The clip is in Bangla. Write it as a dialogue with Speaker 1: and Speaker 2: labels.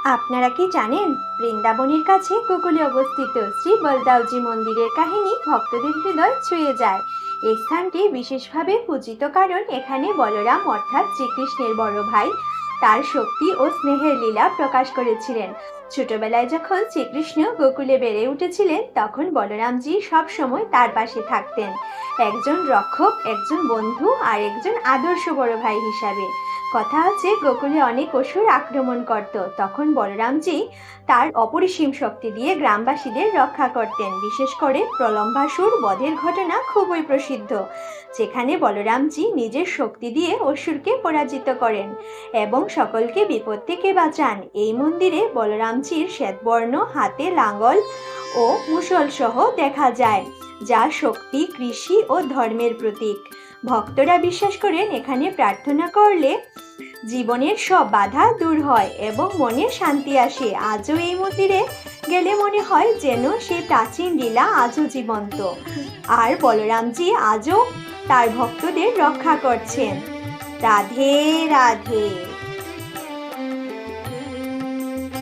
Speaker 1: আপনারা কি জানেন, বৃন্দাবনের কাছে গোকুলে অবস্থিত শ্রী বলদাউজি মন্দিরের কাহিনী ভক্তদের হৃদয় ছুঁয়ে যায়। এই স্থানটি বিশেষভাবে পূজিত কারণ এখানে বলরাম অর্থাৎ শ্রীকৃষ্ণের বড় ভাই তার শক্তি ও স্নেহের লীলা প্রকাশ করেছিলেন। ছোটবেলায় যখন শ্রীকৃষ্ণ গোকুলে বেড়ে উঠেছিলেন তখন বলরামজি সব সময় তার পাশে থাকতেন, একজন রক্ষক, একজন বন্ধু আর একজন আদর্শ বড় ভাই হিসাবে। কথা আছে গোকুলে অনেক অসুর আক্রমণ করত, তখন বলরামজি তার অপরিসীম শক্তি দিয়ে গ্রামবাসীদের রক্ষা করতেন। বিশেষ করে প্রলম্বাসুর বধের ঘটনা খুবই প্রসিদ্ধ, যেখানে বলরামজি নিজের শক্তি দিয়ে অসুরকে পরাজিত করেন এবং সকলকে বিপদ থেকে বাঁচান। এই মন্দিরে বলরামজির শ্বেতবর্ণ হাতে লাঙ্গল ও মুষল সহ দেখা যায়, যা শক্তি, কৃষি ও ধর্মের প্রতীক। ভক্তরা বিশ্বাস করেন এখানে প্রার্থনা করলে জীবনের সব বাধা দূর হয় এবং মনে শান্তি আসে। আজও এই মন্দিরে গেলে মনে হয় যেন সেই প্রাচীন লীলা আজও জীবন্ত, আর বলরামজি আজও তার ভক্তদের রক্ষা করছেন। রাধে রাধে।